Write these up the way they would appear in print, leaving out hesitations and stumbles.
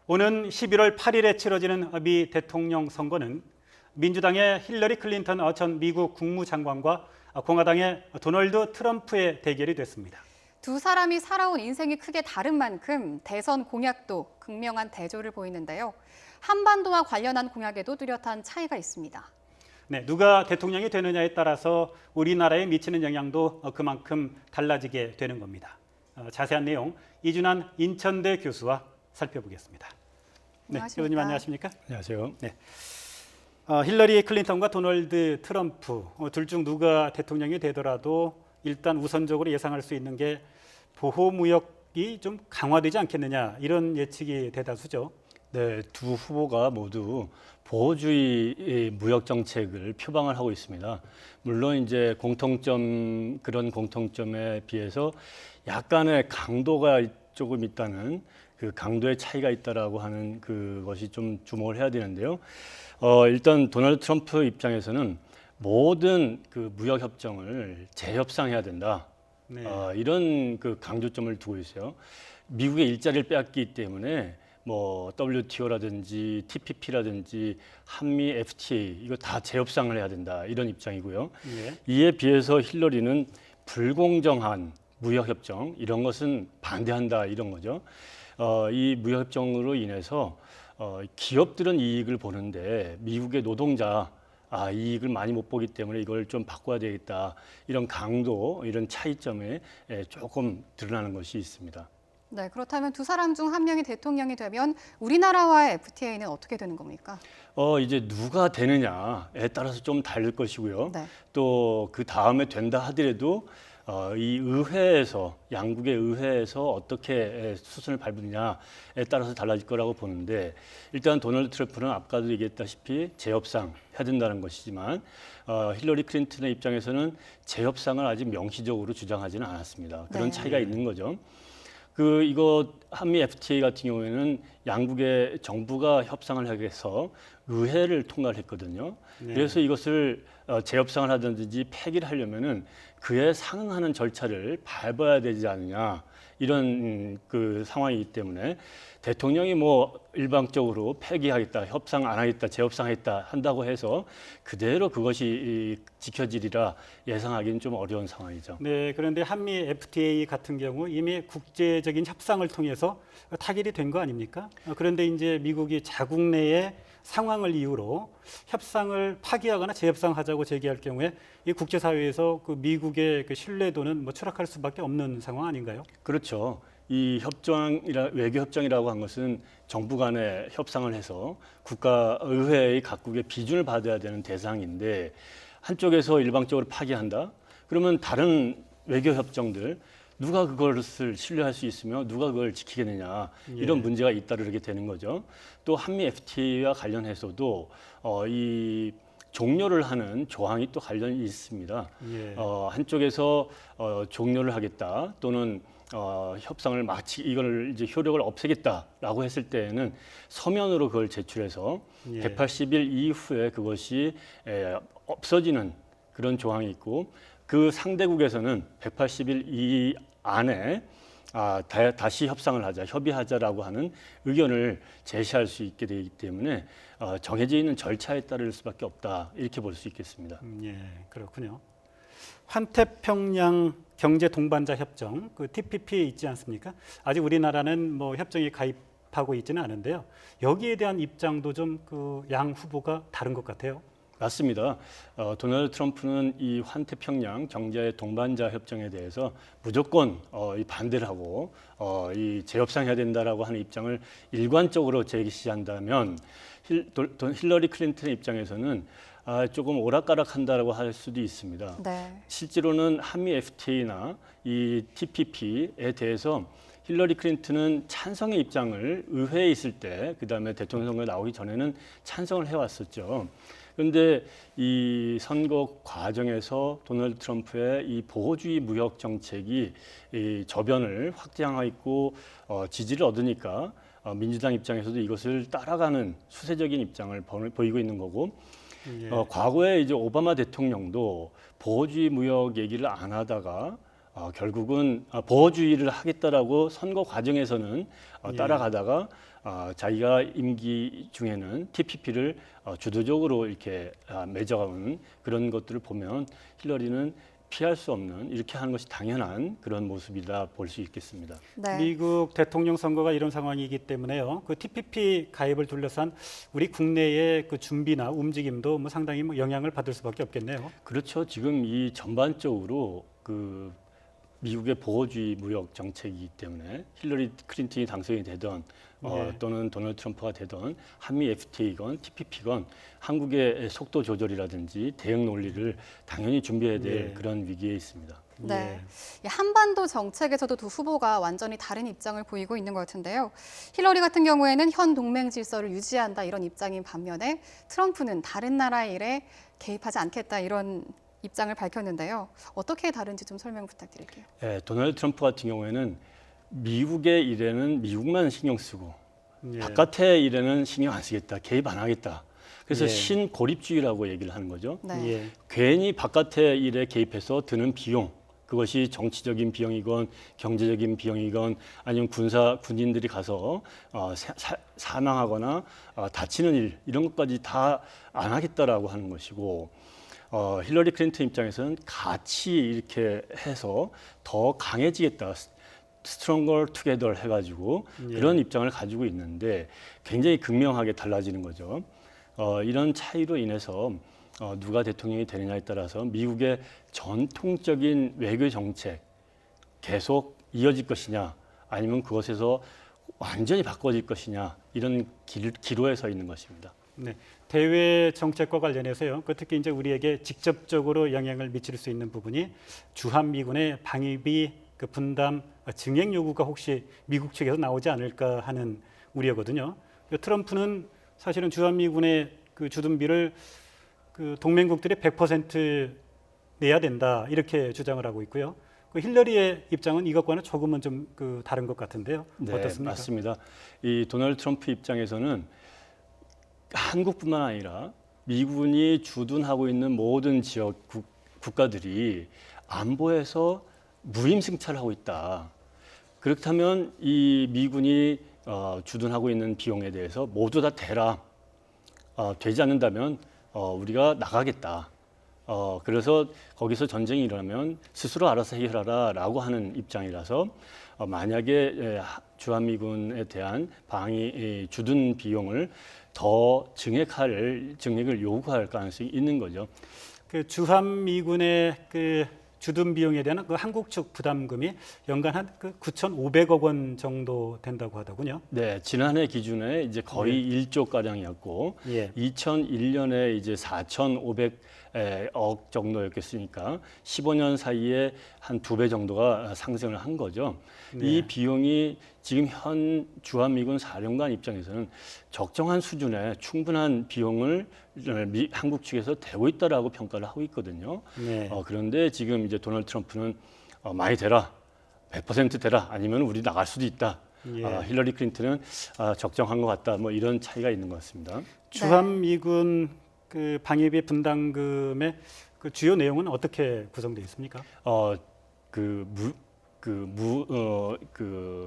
오는 11월 8일에 치러지는 미 대통령 선거는 민주당의 힐러리 클린턴 전 미국 국무장관과 공화당의 도널드 트럼프의 대결이 됐습니다. 두 사람이 살아온 인생이 크게 다른 만큼 대선 공약도 극명한 대조를 보이는데요. 한반도와 관련한 공약에도 뚜렷한 차이가 있습니다. 네, 누가 대통령이 되느냐에 따라서 우리나라에 미치는 영향도 그만큼 달라지게 되는 겁니다. 자세한 내용 이준환 인천대 교수와 살펴보겠습니다. 네, 교수님 안녕하십니까? 안녕하세요. 네. 힐러리 클린턴과 도널드 트럼프 둘 중 누가 대통령이 되더라도 일단 우선적으로 예상할 수 있는 게 보호무역이 좀 강화되지 않겠느냐 이런 예측이 대다수죠. 네, 두 후보가 모두 보호주의 무역 정책을 표방을 하고 있습니다. 물론 이제 그런 공통점에 비해서 약간의 강도가 조금 있다는 그 강도의 차이가 있다라고 하는 그것이 좀 주목을 해야 되는데요. 일단 도널드 트럼프 입장에서는 모든 그 무역 협정을 재협상해야 된다. 네. 이런 그 강조점을 두고 있어요. 미국의 일자리를 빼앗기 때문에 뭐 WTO라든지 TPP라든지 한미 FTA 이거 다 재협상을 해야 된다 이런 입장이고요. 예. 이에 비해서 힐러리는 불공정한 무역협정 이런 것은 반대한다 이런 거죠. 이 무역협정으로 인해서 기업들은 이익을 보는데 미국의 노동자 이익을 많이 못 보기 때문에 이걸 좀 바꿔야 되겠다 이런 강도 이런 차이점에 조금 드러나는 것이 있습니다. 네, 그렇다면 두 사람 중 한 명이 대통령이 되면 우리나라와의 FTA는 어떻게 되는 겁니까? 이제 누가 되느냐에 따라서 좀 다를 것이고요. 네. 또 그 다음에 된다 하더라도 이 의회에서 양국의 의회에서 어떻게 수순을 밟느냐에 따라서 달라질 거라고 보는데 일단 도널드 트럼프는 아까도 얘기했다시피 재협상 해야 된다는 것이지만 힐러리 클린턴의 입장에서는 재협상을 아직 명시적으로 주장하지는 않았습니다. 그런 네. 차이가 있는 거죠. 이거 한미 FTA 같은 경우에는 양국의 정부가 협상을 하게 해서 의회를 통과를 했거든요. 네. 그래서 이것을 재협상을 하든지 폐기를 하려면은 그에 상응하는 절차를 밟아야 되지 않느냐 이런 그 상황이기 때문에 대통령이 뭐 일방적으로 폐기하겠다, 협상 안 하겠다, 재협상하겠다 한다고 해서 그대로 그것이 지켜지리라 예상하기는 좀 어려운 상황이죠. 네, 그런데 한미 FTA 같은 경우 이미 국제적인 협상을 통해서 타결이 된 거 아닙니까? 그런데 이제 미국이 자국 내의 상황을 이유로 협상을 파기하거나 재협상하자고 제기할 경우에 이 국제사회에서 그 미국의 그 신뢰도는 뭐 추락할 수밖에 없는 상황 아닌가요? 그렇죠. 이 외교 협정이라고 한 것은 정부 간에 협상을 해서 의회의 각국의 비준을 받아야 되는 대상인데 한쪽에서 일방적으로 파기한다. 그러면 다른 외교 협정들 누가 그것을 신뢰할 수 있으며 누가 그걸 지키겠느냐 이런 문제가 잇따르게 되는 거죠. 또 한미 FTA와 관련해서도 이 종료를 하는 조항이 또 관련이 있습니다. 예. 한쪽에서 종료를 하겠다 또는 협상을 이걸 이제 효력을 없애겠다라고 했을 때에는 서면으로 그걸 제출해서 180일 이후에 그것이 없어지는 그런 조항이 있고 그 상대국에서는 180일 이 안에 다시 협상을 하자, 협의하자라고 하는 의견을 제시할 수 있게 되기 때문에 정해져 있는 절차에 따를 수밖에 없다 이렇게 볼 수 있겠습니다. 예, 그렇군요. 환태평양 경제 동반자 협정, 그 TPP 있지 않습니까? 아직 우리나라는 뭐 협정에 가입하고 있지는 않은데요. 여기에 대한 입장도 좀 그 양 후보가 다른 것 같아요. 맞습니다. 도널드 트럼프는 이 환태평양 경제 동반자 협정에 대해서 무조건 반대를 하고 이 재협상해야 된다라고 하는 입장을 일관적으로 제시한다면 힐러리 클린턴의 입장에서는 조금 오락가락한다라고 할 수도 있습니다. 네. 실제로는 한미 FTA나 이 TPP에 대해서 힐러리 클린턴은 찬성의 입장을 의회에 있을 때, 그다음에 대통령 선거에 나오기 전에는 찬성을 해왔었죠. 그런데 이 선거 과정에서 도널드 트럼프의 이 보호주의 무역 정책이 이 저변을 확장하고 지지를 얻으니까 민주당 입장에서도 이것을 따라가는 수세적인 입장을 보이고 있는 거고 과거에 이제 오바마 대통령도 보호주의 무역 얘기를 안 하다가 결국은 보호주의를 하겠다라고 선거 과정에서는 예. 따라가다가 자기가 임기 중에는 TPP를 주도적으로 이렇게 맺어가는 그런 것들을 보면 힐러리는 피할 수 없는 이렇게 하는 것이 당연한 그런 모습이다 볼 수 있겠습니다. 네. 미국 대통령 선거가 이런 상황이기 때문에요. 그 TPP 가입을 둘러싼 우리 국내의 그 준비나 움직임도 뭐 상당히 뭐 영향을 받을 수밖에 없겠네요. 그렇죠. 지금 이 전반적으로 그 미국의 보호주의 무역 정책이기 때문에 힐러리 클린턴이 당선이 되던 네. 또는 도널드 트럼프가 되던 한미 FTA건 TPP건 한국의 속도 조절이라든지 대응 논리를 당연히 준비해야 될 네. 그런 위기에 있습니다. 네. 예. 이 한반도 정책에서도 두 후보가 완전히 다른 입장을 보이고 있는 것 같은데요. 힐러리 같은 경우에는 현 동맹 질서를 유지한다 이런 입장인 반면에 트럼프는 다른 나라의 일에 개입하지 않겠다 이런 입장을 밝혔는데요. 어떻게 다른지 좀 설명 부탁드릴게요. 예, 도널드 트럼프 같은 경우에는 미국의 일에는 미국만 신경 쓰고 예. 바깥의 일에는 신경 안 쓰겠다, 개입 안 하겠다. 그래서 예. 신고립주의라고 얘기를 하는 거죠. 네. 예. 괜히 바깥의 일에 개입해서 드는 비용, 그것이 정치적인 비용이건 경제적인 비용이건 아니면 군인들이 가서 사망하거나 다치는 일 이런 것까지 다 안 하겠다라고 하는 것이고 힐러리 클린턴 입장에서는 같이 이렇게 해서 더 강해지겠다. 스트롱걸 투게더 해가지고 예. 그런 입장을 가지고 있는데 굉장히 극명하게 달라지는 거죠. 이런 차이로 인해서 누가 대통령이 되느냐에 따라서 미국의 전통적인 외교 정책 계속 이어질 것이냐 아니면 그것에서 완전히 바꿔질 것이냐 이런 기로에 서 있는 것입니다. 네, 대외 정책과 관련해서요. 그 특히 이제 우리에게 직접적으로 영향을 미칠 수 있는 부분이 주한미군의 방위비 그 분담 증액 요구가 혹시 미국 측에서 나오지 않을까 하는 우려거든요. 트럼프는 사실은 주한미군의 그 주둔비를 그 동맹국들이 100% 내야 된다 이렇게 주장을 하고 있고요. 그 힐러리의 입장은 이것과는 조금은 좀 그 다른 것 같은데요. 네, 어떻습니까? 맞습니다. 이 도널드 트럼프 입장에서는 한국뿐만 아니라 미군이 주둔하고 있는 모든 지역 국가들이 안보에서 무임승차를 하고 있다. 그렇다면 이 미군이 주둔하고 있는 비용에 대해서 모두 다 대라. 되지 않는다면 우리가 나가겠다. 그래서 거기서 전쟁이 일어나면 스스로 알아서 해결하라라고 하는 입장이라서 만약에 주한미군에 대한 방위 주둔 비용을 더 증액을 요구할 가능성이 있는 거죠. 그 주한미군의 그 주둔 비용에 대한 그 한국 측 부담금이 연간 한 그 9,500억 원 정도 된다고 하더군요. 네, 지난해 기준에 이제 거의 1조 가량이었고 예. 2001년에 이제 4,500억 정도였겠으니까 15년 사이에 한 2배 정도가 상승을 한 거죠. 네. 이 비용이 지금 현 주한미군 사령관 입장에서는 적정한 수준의 충분한 비용을 한국 측에서 대고 있다라고 평가를 하고 있거든요. 네. 그런데 지금 이제 도널드 트럼프는 많이 대라, 100% 대라, 아니면 우리 나갈 수도 있다. 예. 힐러리 클린턴은 적정한 것 같다. 뭐 이런 차이가 있는 것 같습니다. 주한미군 그 방위비 분담금의 그 주요 내용은 어떻게 구성되어 있습니까? 그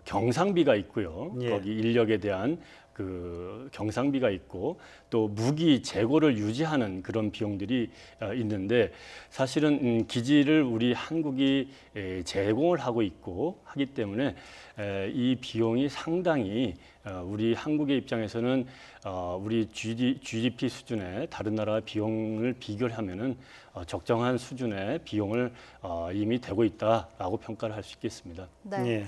경상비가 있고요. 예. 거기 인력에 대한 그 경상비가 있고 또 무기 재고를 유지하는 그런 비용들이 있는데 사실은 기지를 우리 한국이 제공을 하고 있고 하기 때문에 이 비용이 상당히 우리 한국의 입장에서는 우리 GDP 수준의 다른 나라 비용을 비교하면은 적정한 수준의 비용을 이미 되고 있다라고 평가를 할 수 있겠습니다. 네. 예.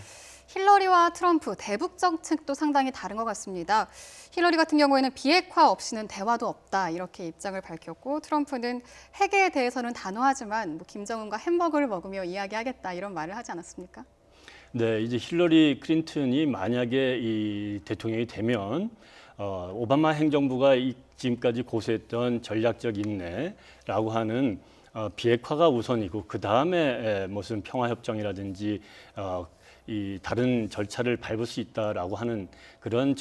힐러리와 트럼프 대북 정책도 상당히 다른 것 같습니다. 힐러리 같은 경우에는 비핵화 없이는 대화도 없다 이렇게 입장을 밝혔고 트럼프는 핵에 대해서는 단호하지만 뭐 김정은과 햄버거를 먹으며 이야기하겠다 이런 말을 하지 않았습니까? 네, 이제 힐러리 클린턴이 만약에 이 대통령이 되면 오바마 행정부가 지금까지 고수했던 전략적 인내라고 하는 비핵화가 우선이고 그 다음에 무슨 평화협정이라든지 이 다른 절차를 밟을 수 있다라고 하는 그런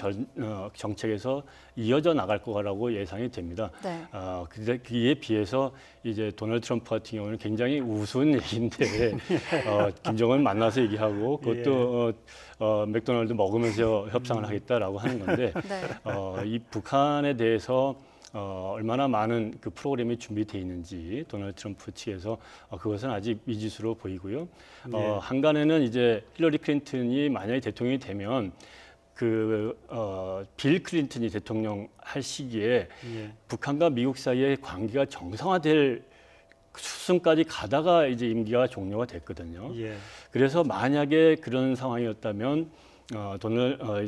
정책에서 이어져 나갈 거라고 예상이 됩니다. 네. 근데 그에 비해서 이제 도널드 트럼프 같은 경우는 굉장히 우스운 얘기인데 김정은 만나서 얘기하고 그것도 맥도날드 먹으면서 협상을 하겠다라고 하는 건데 네. 이 북한에 대해서 얼마나 많은 그 프로그램이 준비되어 있는지 도널드 트럼프 측에서 그것은 아직 미지수로 보이고요. 네. 한간에는 이제 힐러리 클린턴이 만약에 대통령이 되면 빌 클린턴이 대통령 할 시기에 예. 북한과 미국 사이의 관계가 정상화될 수순까지 가다가 이제 임기가 종료가 됐거든요. 예. 그래서 만약에 그런 상황이었다면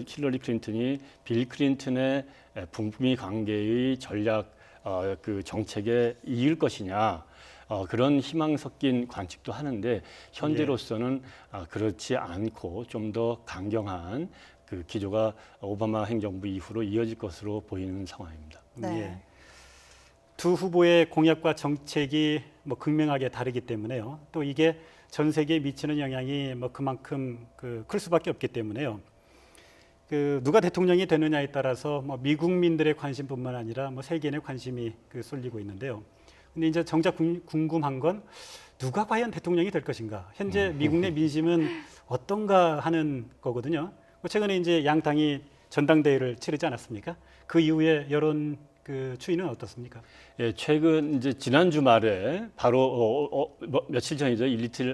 힐러리 클린턴이 빌 클린턴의 북미 관계의 전략 그 정책에 이을 것이냐 그런 희망 섞인 관측도 하는데 현재로서는 그렇지 않고 좀 더 강경한 그 기조가 오바마 행정부 이후로 이어질 것으로 보이는 상황입니다. 네. 예. 두 후보의 공약과 정책이 뭐 극명하게 다르기 때문에요. 또 이게 전 세계에 미치는 영향이 뭐 그만큼 클 수밖에 없기 때문에요. 누가 대통령이 되느냐에 따라서 뭐 미국민들의 관심뿐만 아니라 뭐 세계인의 관심이 쏠리고 있는데요. 근데 이제 정작 궁금한 건 누가 과연 대통령이 될 것인가? 현재 미국 내 민심은 어떤가 하는 거거든요. 최근에 이제 양 당이 전당대회를 치르지 않았습니까? 그 이후에 여론 추이는 어떻습니까? 예, 최근 이제 지난 주말에 바로 며칠 전이죠.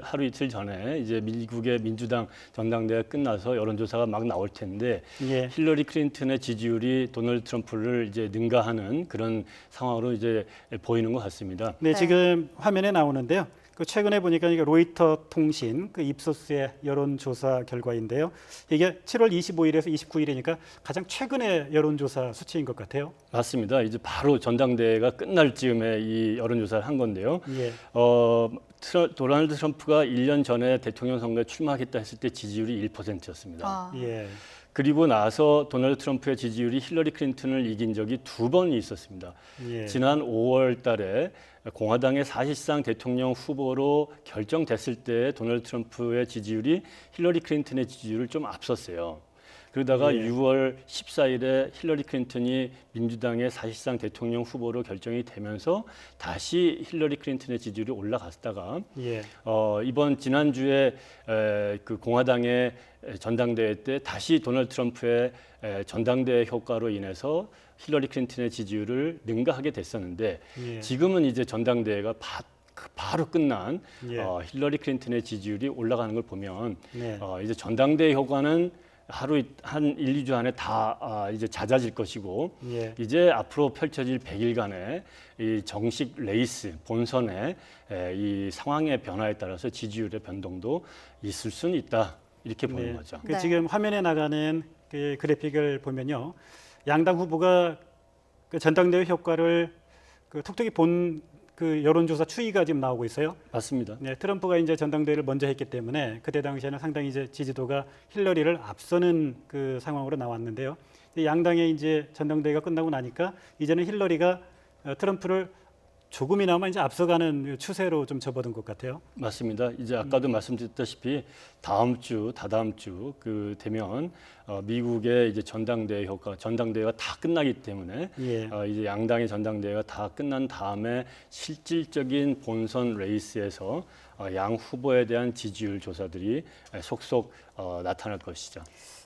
하루 이틀 전에 이제 미국의 민주당 전당대회가 끝나서 여론조사가 막 나올 텐데 예. 힐러리 클린턴의 지지율이 도널드 트럼프를 이제 능가하는 그런 상황으로 이제 보이는 것 같습니다. 네, 네. 지금 화면에 나오는데요. 최근에 보니까 이게 로이터 통신 입소스의 여론조사 결과인데요. 이게 7월 25일에서 29일이니까 가장 최근의 여론조사 수치인 것 같아요. 맞습니다. 이제 바로 전당대회가 끝날 즈음에 이 여론조사를 한 건데요. 예. 도널드 트럼프가 1년 전에 대통령 선거에 출마하겠다 했을 때 지지율이 1%였습니다. 예. 그리고 나서 도널드 트럼프의 지지율이 힐러리 클린턴을 이긴 적이 2번이 있었습니다. 예. 지난 5월 달에 공화당의 사실상 대통령 후보로 결정됐을 때 도널드 트럼프의 지지율이 힐러리 클린턴의 지지율을 좀 앞섰어요. 그러다가 예. 6월 14일에 힐러리 클린턴이 민주당의 사실상 대통령 후보로 결정이 되면서 다시 힐러리 클린턴의 지지율이 올라갔다가 예. 이번 지난주에 그 공화당의 전당대회 때 다시 도널드 트럼프의 전당대회 효과로 인해서 힐러리 클린턴의 지지율을 능가하게 됐었는데 예. 지금은 이제 전당대회가 바로 끝난 예. 힐러리 클린턴의 지지율이 올라가는 걸 보면 네. 이제 전당대회 효과는 하루 한 1, 2주 안에 다 이제 잦아질 것이고 예. 이제 앞으로 펼쳐질 100일간의 이 정식 레이스 본선의 이 상황의 변화에 따라서 지지율의 변동도 있을 수는 있다 이렇게 보는 네. 거죠. 네. 지금 화면에 나가는 그 그래픽을 보면요, 양당 후보가 전당대회 효과를 톡톡히 본 여론조사 추이가 지금 나오고 있어요. 맞습니다. 네, 트럼프가 이제 전당대회를 먼저 했기 때문에 그때 당시에는 상당히 이제 지지도가 힐러리를 앞서는 상황으로 나왔는데요. 양당의 이제 전당대회가 끝나고 나니까 이제는 힐러리가 트럼프를 조금이나마 이제 앞서가는 추세로 좀 접어든 것 같아요. 맞습니다. 이제 아까도 말씀드렸다시피 다다음 주 되면 미국의 이제 전당대회가 다 끝나기 때문에 예. 이제 양당의 전당대회가 다 끝난 다음에 실질적인 본선 레이스에서 양 후보에 대한 지지율 조사들이 속속 나타날 것이죠.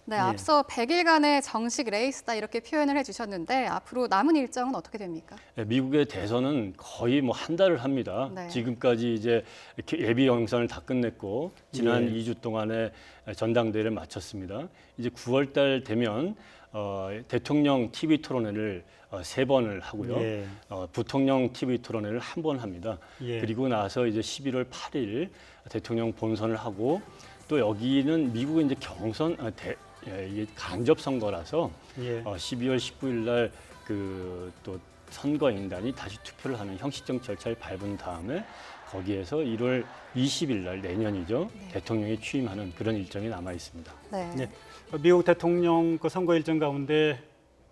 네, 예. 앞서 100일간의 정식 레이스다 이렇게 표현을 해주셨는데 앞으로 남은 일정은 어떻게 됩니까? 미국의 대선은 거의 뭐 한 달을 합니다. 네. 지금까지 이제 이렇게 예비 경선을 다 끝냈고 지난 예. 2주 동안에 전당대회를 마쳤습니다. 이제 9월 달 되면 대통령 TV 토론회를 3번을 하고요. 예. 부통령 TV 토론회를 1번 합니다. 예. 그리고 나서 이제 11월 8일 대통령 본선을 하고 또 여기는 미국의 이제 경선 이게 간접 선거라서 예. 12월 19일 날 또 선거인단이 다시 투표를 하는 형식적 절차를 밟은 다음에 거기에서 1월 20일 날 내년이죠. 대통령이 취임하는 그런 일정이 남아 있습니다. 네. 네. 미국 대통령 선거 일정 가운데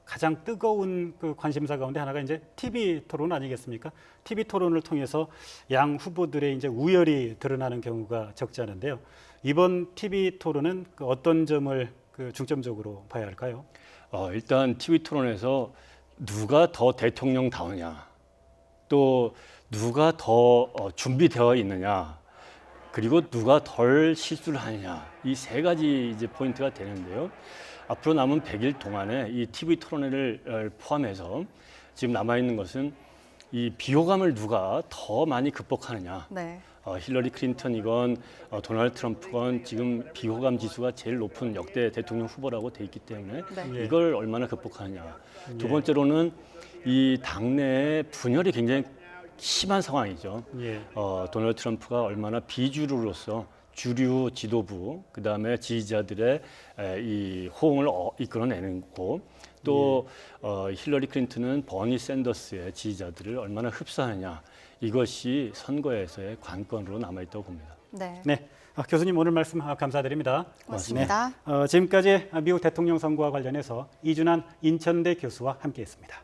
가장 뜨거운 관심사 가운데 하나가 이제 TV 토론 아니겠습니까? TV 토론을 통해서 양 후보들의 이제 우열이 드러나는 경우가 적지 않은데요. 이번 TV 토론은 그 어떤 점을 그 중점적으로 봐야 할까요? 일단 TV 토론에서 누가 더 대통령다우냐, 또 누가 더 준비되어 있느냐, 그리고 누가 덜 실수를 하느냐, 이 세 가지 이제 포인트가 되는데요. 앞으로 남은 100일 동안에 이 TV 토론회를 포함해서 지금 남아 있는 것은 이 비호감을 누가 더 많이 극복하느냐. 네. 힐러리 클린턴이건 도널드 트럼프건 지금 비호감 지수가 제일 높은 역대 대통령 후보라고 돼 있기 때문에 네. 이걸 얼마나 극복하느냐. 두 예. 번째로는 이 당내의 분열이 굉장히 심한 상황이죠. 예. 도널드 트럼프가 얼마나 비주류로서 주류 지도부, 그 다음에 지지자들의 이 호응을 이끌어내고 또 힐러리 클린턴은 버니 샌더스의 지지자들을 얼마나 흡수하느냐. 이것이 선거에서의 관건으로 남아있다고 봅니다. 네. 네. 교수님 오늘 말씀 감사드립니다. 고맙습니다. 지금까지 미국 대통령 선거와 관련해서 이준환 인천대 교수와 함께했습니다.